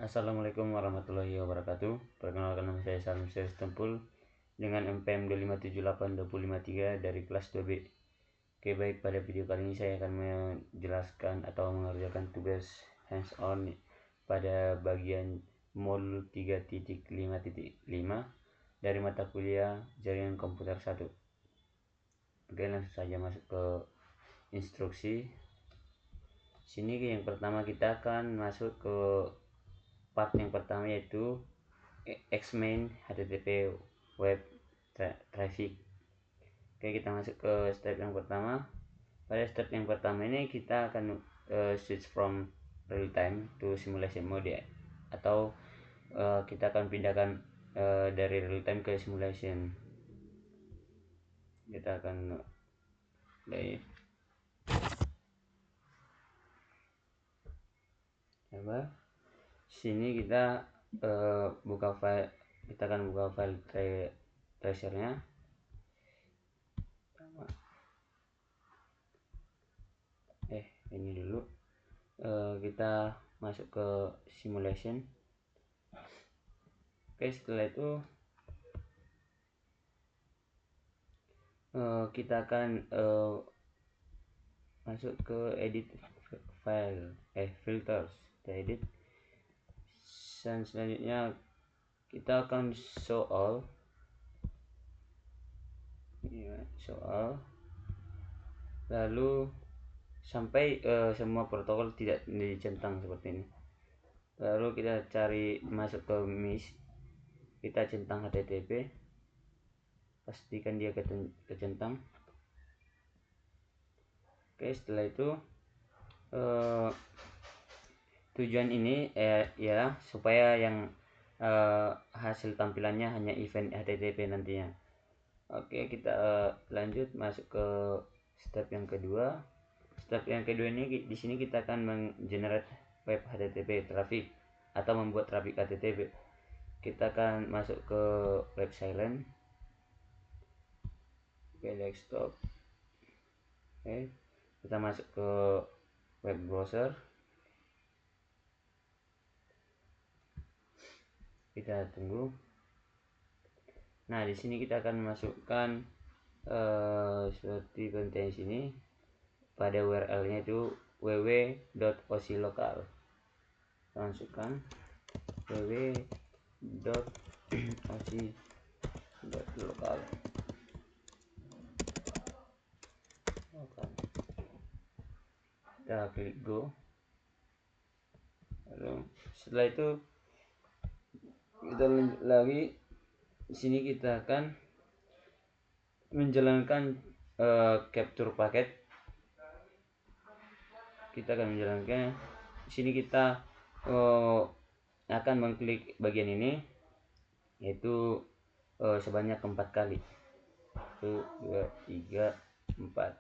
Assalamualaikum warahmatullahi wabarakatuh. Perkenalkan, nama saya Salim Tempul dengan MPM 2578253 dari kelas 2B. Oke, baik, pada video kali ini saya akan menjelaskan atau mengerjakan tugas hands on pada bagian modul 3.5.5 dari mata kuliah Jaringan Komputer 1. Oke, langsung saja masuk ke instruksi. Sini yang pertama kita akan masuk ke part yang pertama, yaitu Xmain HTTP web traffic. Oke, kita masuk ke step yang pertama. Pada step yang pertama ini kita akan switch from real time to simulation mode, atau kita akan pindahkan dari real time ke simulation. Kita akan play. Coba sini kita buka file. Kita akan buka file tracernya. Ini dulu. Kita masuk ke simulation. Oke, setelah itu kita akan masuk ke edit file, filters, kita edit. Dan selanjutnya kita akan show all, lalu sampai semua protokol tidak dicentang seperti ini. Lalu kita cari masuk ke mesh, kita centang HTTP, pastikan dia kecentang. Oke, setelah itu tujuan ini ya supaya yang hasil tampilannya hanya event HTTP nantinya. Oke, kita lanjut masuk ke step yang kedua. Step yang kedua ini, di sini kita akan menggenerate web HTTP traffic atau membuat traffic HTTP. Kita akan masuk ke web silent. Oke, desktop. Oke, kita masuk ke web browser. Kita tunggu. Nah, di sini kita akan masukkan seperti konten sini. Pada URL-nya itu www.oclocal. Masukkan www.oc.local. Kita klik go. Lalu setelah itu kita lanjut lagi. Di sini kita akan menjalankan capture paket. Kita akan menjalankan. Di sini kita akan mengklik bagian ini, yaitu sebanyak 4 kali. 1, 2, 3, 4.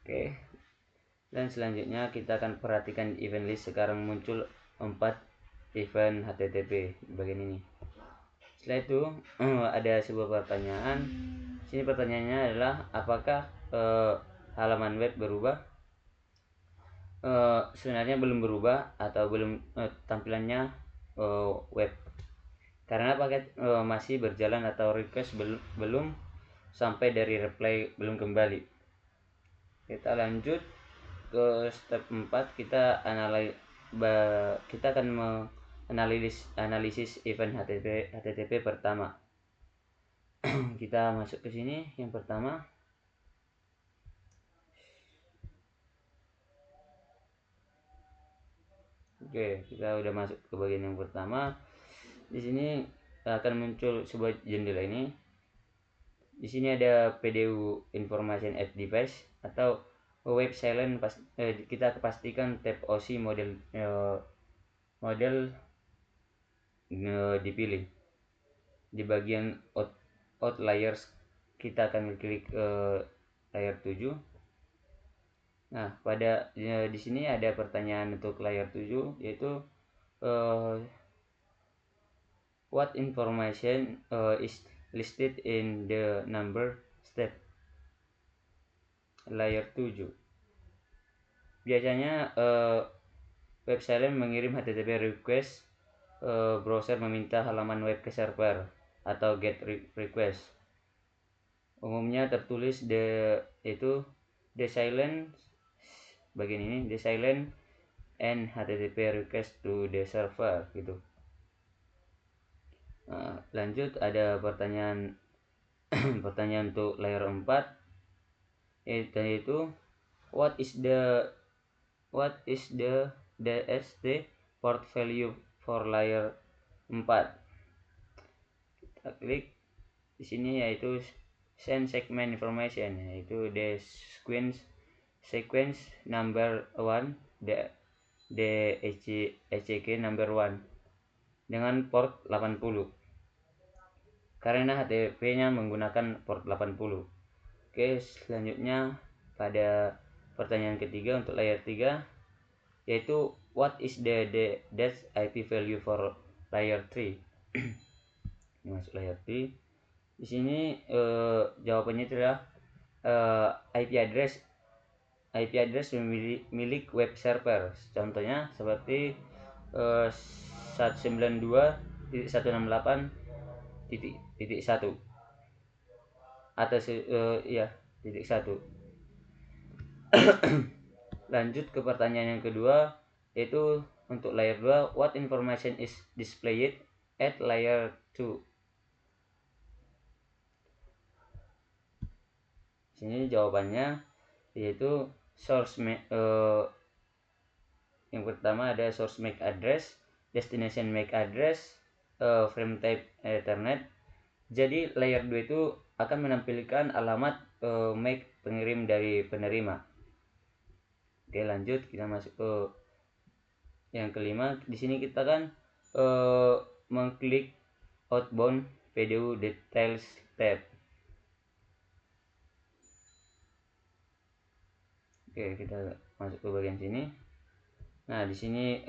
Oke. Dan selanjutnya kita akan perhatikan event list. Sekarang muncul 4 event HTTP di bagian ini. Setelah itu ada sebuah pertanyaan. Sini pertanyaannya adalah apakah halaman web berubah? Sebenarnya belum berubah atau belum tampilannya web, karena paket masih berjalan atau request belum sampai dari reply belum kembali. Kita lanjut ke step 4. Kita akan menganalisis event HTTP pertama. Kita masuk ke sini yang pertama. Oke, kita udah masuk ke bagian yang pertama. Di sini akan muncul sebuah jendela ini. Di sini ada PDU information at device atau web silent. Kita pastikan tab OC model dipilih. Di bagian outliers kita akan klik layer 7. Nah, pada di sini ada pertanyaan untuk layer 7, yaitu what information is listed in the number step. Layer 7 biasanya web silent mengirim HTTP request, browser meminta halaman web ke server, atau GET request. Umumnya tertulis the silent bagian ini, the silent and HTTP request to the server gitu. Nah, lanjut ada pertanyaan pertanyaan untuk layer 4, yaitu what is the DHT port value for layer 4. Kita klik di sini, yaitu send segment information, yaitu the sequence number 1, the HCK number 1 dengan port 80 karena HTTP-nya menggunakan port 80. Oke, selanjutnya pada pertanyaan ketiga untuk layer 3, yaitu what is the IP value for layer 3. Masuk layer 3. Di sini jawabannya adalah IP address milik web server. Contohnya seperti 192.168.1 atau titik 1. Lanjut ke pertanyaan yang kedua, yaitu untuk layer 2, what information is displayed at layer 2. Sini jawabannya yaitu yang pertama ada source MAC address, destination MAC address, frame type Ethernet. Jadi layer 2 itu akan menampilkan alamat MAC pengirim dari penerima. Oke, lanjut kita masuk ke yang kelima. Di sini kita kan mengklik outbound PDU details tab. Oke, kita masuk ke bagian sini. Nah, di sini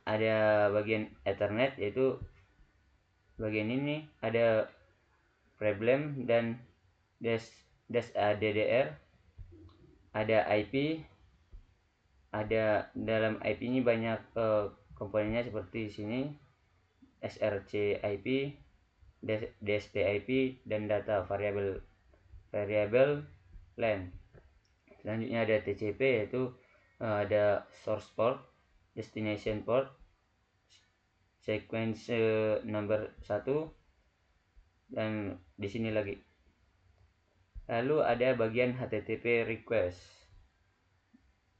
ada bagian Ethernet, yaitu bagian ini ada problem dan DDR, ada IP, ada dalam IP ini banyak komponennya seperti sini SRC IP, DSP IP, dan data variable length. Selanjutnya ada TCP, yaitu ada source port, destination port, sequence number 1, dan di sini lagi. Lalu ada bagian HTTP request.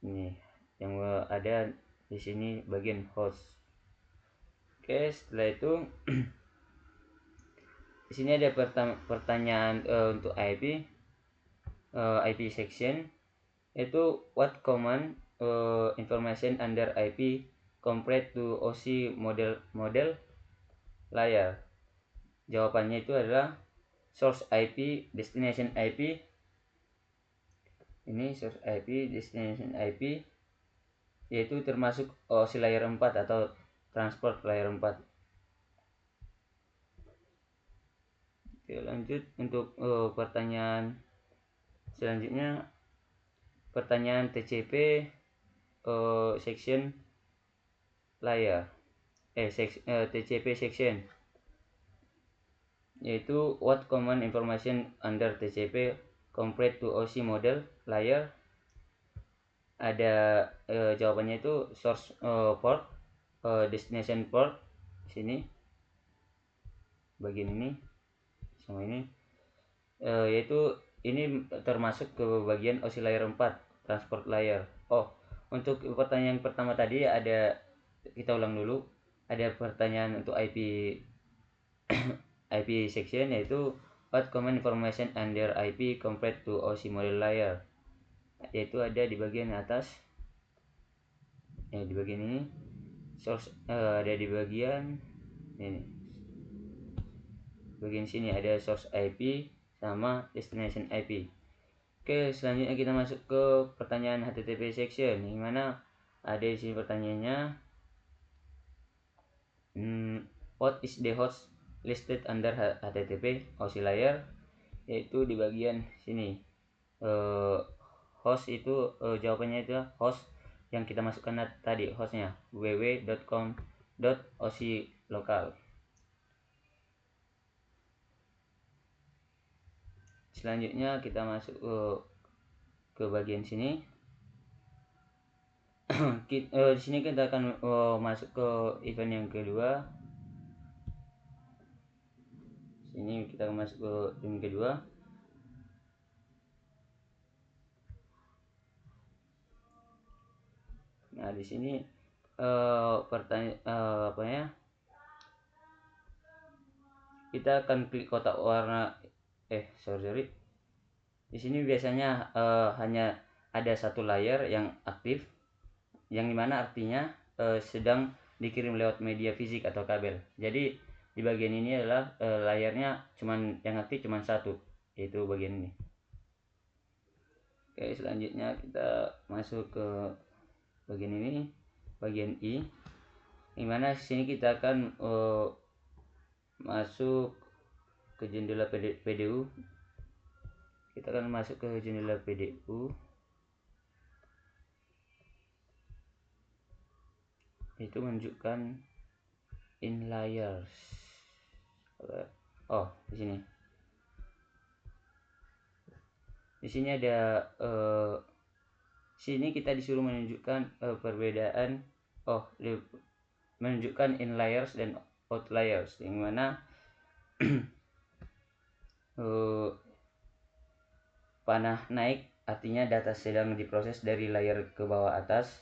Ini yang ada di sini bagian host. Oke, setelah itu di sini ada pertanyaan untuk IP section, yaitu what command information under IP compared to OC model layer. Jawabannya itu adalah source IP, destination IP. Ini source IP, destination IP, yaitu termasuk OC layer 4 atau transport layer 4. Oke, lanjut untuk pertanyaan selanjutnya, pertanyaan TCP section layer, TCP section, yaitu what common information under TCP compared to OC model layer. Ada jawabannya itu source port, destination port di sini, bagian ini sama ini, yaitu ini termasuk ke bagian OC layer 4, transport layer. Untuk pertanyaan pertama tadi ada, kita ulang dulu, ada pertanyaan untuk IP IP section, yaitu what common information under IP compared to OC model layer, yaitu ada di bagian atas, di bagian ini. Source ada di bagian ini, bagian sini ada source IP sama destination IP. Oke, selanjutnya kita masuk ke pertanyaan HTTP section, yang mana ada di sini pertanyaannya, what is the host listed under HTTP OC layer, yaitu di bagian sini. Host itu jawabannya itu host yang kita masukkan tadi hostnya www.com.oclocal. Selanjutnya kita masuk ke bagian sini. Di sini kita akan masuk ke event yang kedua. Sini kita akan masuk ke event kedua. Nah, di sini pertanyaan kita akan klik kotak warna sorry. Di sini biasanya hanya ada satu layar yang aktif, yang dimana artinya sedang dikirim lewat media fisik atau kabel. Jadi di bagian ini adalah layarnya yang aktif cuman satu, yaitu bagian ini. Oke, selanjutnya kita masuk ke bagian ini, bagian I, dimana sini kita akan masuk ke jendela PDU. Kita akan masuk ke jendela PDU, itu menunjukkan in layers. Di sini. Di sini ada sini kita disuruh menunjukkan perbedaan menunjukkan in layers dan out layers, yang mana panah naik artinya data sedang diproses dari layar ke bawah atas,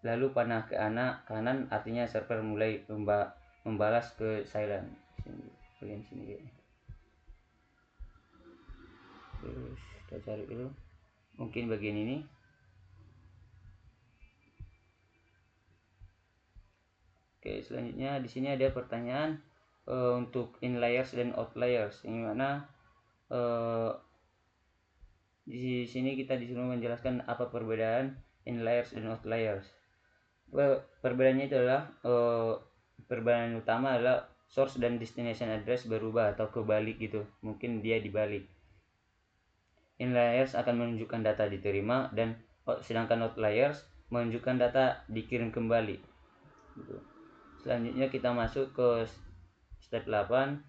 lalu panah ke kanan artinya server mulai membalas ke silent. Bagian sini. Terus kita cari dulu, mungkin bagian ini. Oke, selanjutnya di sini ada pertanyaan untuk in layers dan out layers, yang mana di sini kita disuruh menjelaskan apa perbedaan in layers dan out layers. Perbedaannya itu adalah perbedaan utama adalah source dan destination address berubah atau kebalik gitu, mungkin dia dibalik. In layers akan menunjukkan data diterima, dan sedangkan out layers menunjukkan data dikirim kembali gitu. Selanjutnya kita masuk ke step 8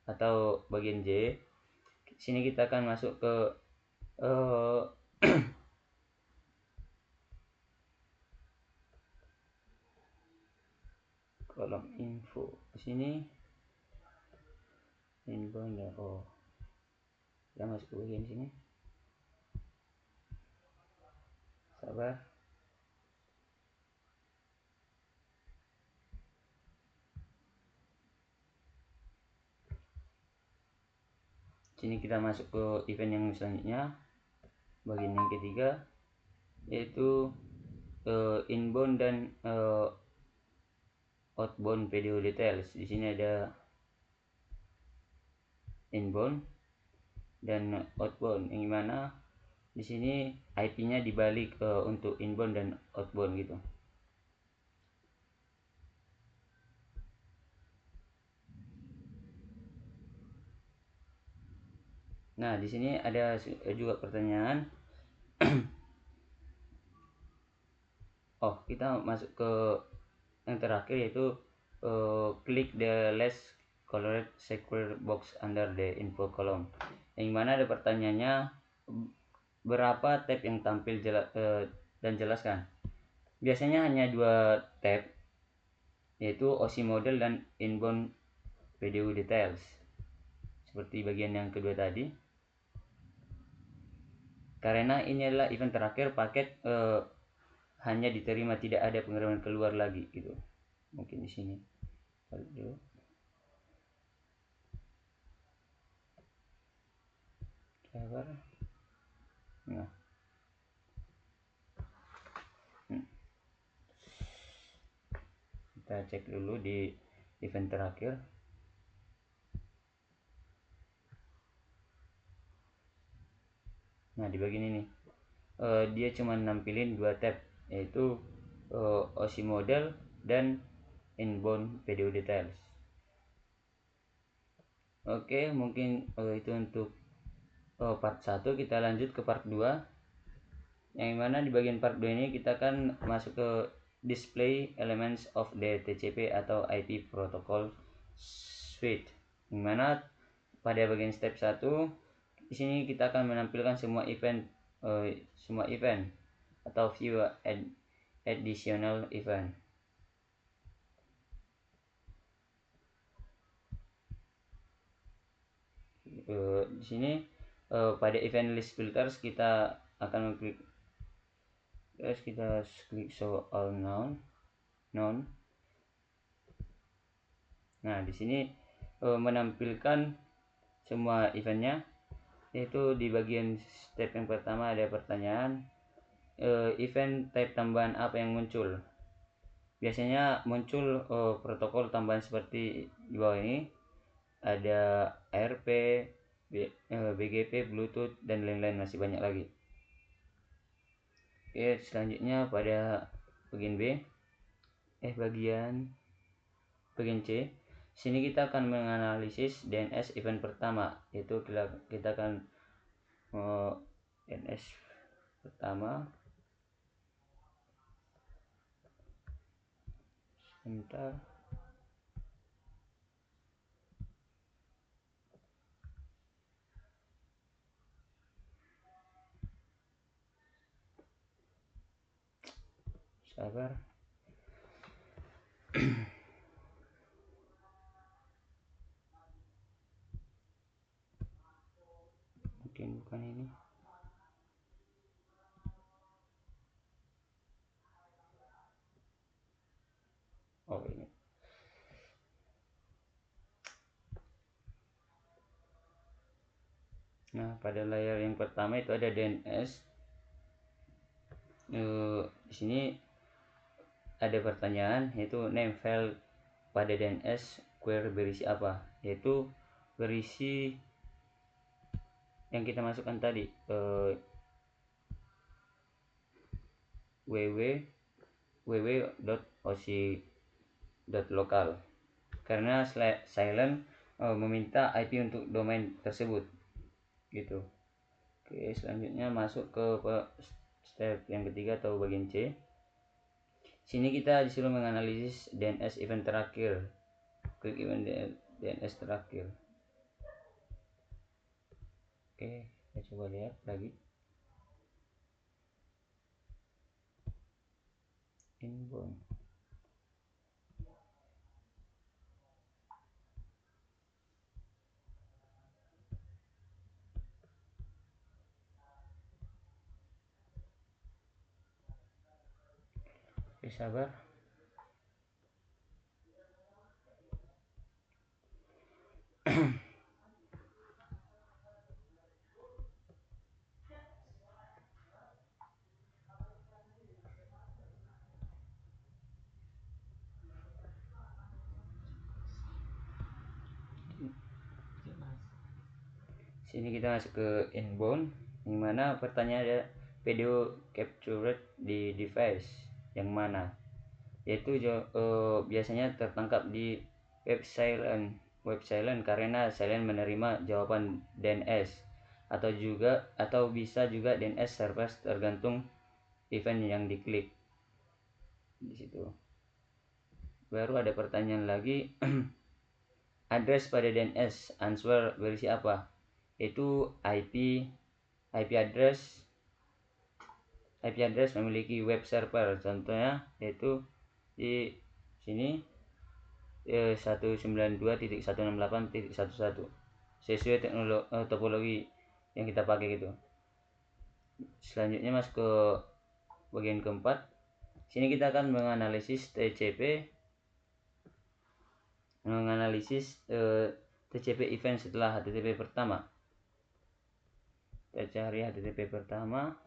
atau bagian J. Sini kita akan masuk ke kolom info. Di sini inbound ya. Kita masuk ke bagian sini. Sabar. Sini kita masuk ke event yang selanjutnya, bagian yang ketiga, yaitu inbound dan outbound video details. Di sini ada inbound dan outbound, yang mana di sini IP-nya dibalik untuk inbound dan outbound gitu. Nah, di sini ada juga pertanyaan. Kita masuk ke yang terakhir, yaitu klik the less colored square box under the info column, yang mana ada pertanyaannya berapa tab yang tampil dan jelaskan. Biasanya hanya 2 tab, yaitu OC model dan inbound video details, seperti bagian yang kedua tadi. Karena ini adalah event terakhir, paket hanya diterima, tidak ada pengiriman keluar lagi gitu. Mungkin di sini balik dulu. Nah, kita cek dulu di event terakhir. Nah, di bagian ini dia cuma nampilin 2 tab, yaitu OC model dan inbound video details. Oke, mungkin itu untuk part 1. Kita lanjut ke part 2, Yang mana di bagian part 2 ini kita akan masuk ke display elements of the TCP atau IP protocol suite. Yang mana pada bagian step 1 di sini kita akan menampilkan semua event atau view additional event. Di sini pada event list filters kita akan mengklik, terus kita klik show all known. Nah, di sini menampilkan semua eventnya, yaitu di bagian step yang pertama ada pertanyaan, event type tambahan apa yang muncul. Biasanya muncul protokol tambahan seperti di bawah ini, ada ARP, BGP, Bluetooth, dan lain-lain, masih banyak lagi. Oke, selanjutnya pada bagian bagian C. Sini kita akan menganalisis DNS event pertama, yaitu kita akan DNS pertama. Sebentar. Sabar. Mungkin bukan ini. Oh, ini. Nah, pada layar yang pertama itu ada DNS. Di sini ada pertanyaan, yaitu name file pada DNS query berisi apa, yaitu berisi yang kita masukkan tadi, www.oc.local, karena Silent meminta IP untuk domain tersebut gitu. Oke, selanjutnya masuk ke step yang ketiga atau bagian C. Sini kita disuruh menganalisis DNS event terakhir. Klik event DNS terakhir. Oke, kita coba lihat lagi. Inbound. Oke, sabar. Sini kita masuk ke inbound, yang mana pertanyaan ada video captured di device yang mana, yaitu biasanya tertangkap di web silent karena silent menerima jawaban DNS, atau bisa juga DNS server, tergantung event yang diklik. Di situ baru ada pertanyaan lagi. Address pada DNS answer berisi apa, yaitu IP address memiliki web server, contohnya yaitu di sini 192.168.11 sesuai topologi yang kita pakai gitu. Selanjutnya masuk ke bagian keempat. Sini kita akan menganalisis TCP event setelah HTTP pertama. Kita cari HTTP pertama.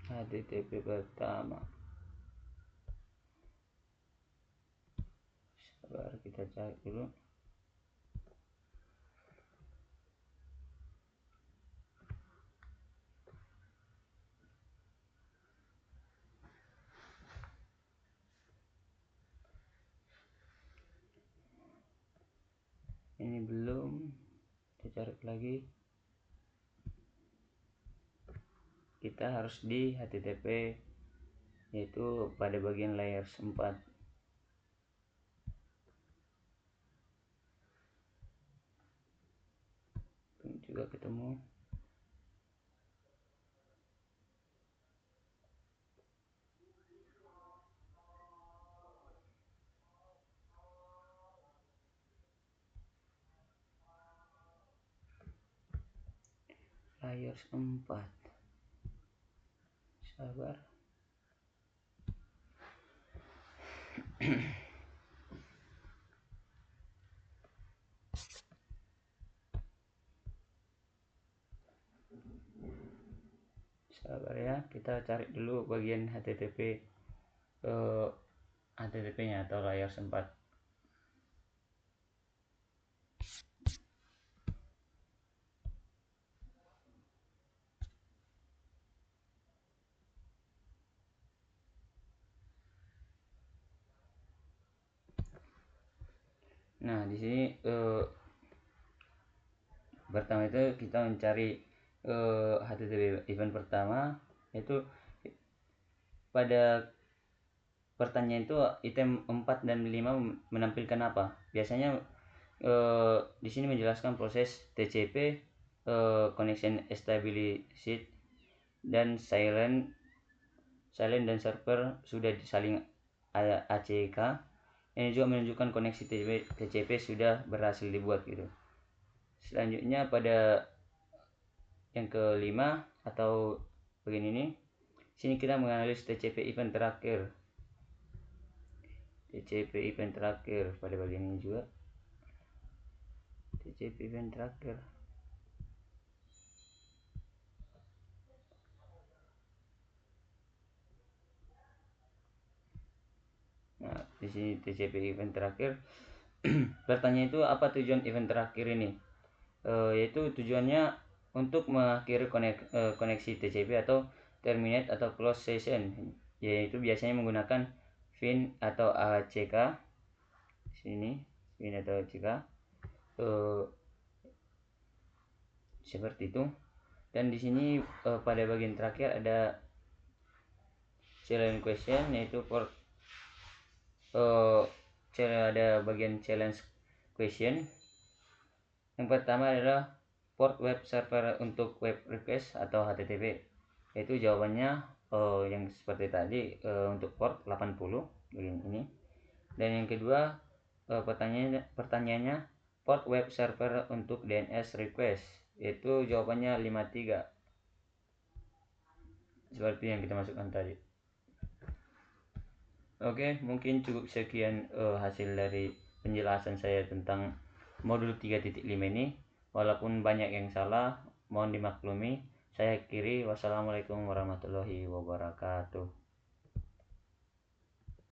HTTP pertama. Sabar, kita cari dulu. Ini belum, kita cari lagi. Kita harus di HTTP, yaitu pada bagian layers 4. Juga ketemu. Layers 4. Sabar. Sabar ya, kita cari dulu bagian HTTP-nya atau layers 4. Nah, di sini pertama itu kita mencari HTTP event pertama, yaitu pada pertanyaan itu item 4 dan 5 menampilkan apa. Biasanya di sini menjelaskan proses TCP, connection stability, dan silent dan server sudah saling ACK. Ini juga menunjukkan koneksi TCP sudah berhasil dibuat gitu. Selanjutnya pada yang kelima atau bagian ini, sini kita menganalisis TCP event terakhir. TCP event terakhir pada bagian ini juga. TCP event terakhir. Nah, di sini TCP event terakhir. Pertanyaan itu apa tujuan event terakhir ini? Yaitu tujuannya untuk mengakhiri koneksi TCP atau terminate atau close session, yaitu biasanya menggunakan fin atau ACK. Sini fin atau ACK seperti itu. Dan di sini pada bagian terakhir ada challenge question, yaitu port ada bagian challenge question. Yang pertama adalah port web server untuk web request atau HTTP, yaitu jawabannya yang seperti tadi, untuk port 80 bagian ini. Dan yang kedua, pertanyaannya port web server untuk DNS request, yaitu jawabannya 53 seperti yang kita masukkan tadi. Oke, mungkin cukup sekian hasil dari penjelasan saya tentang modul 3.5 ini. Walaupun banyak yang salah, mohon dimaklumi. Saya akhiri. Wassalamualaikum warahmatullahi wabarakatuh.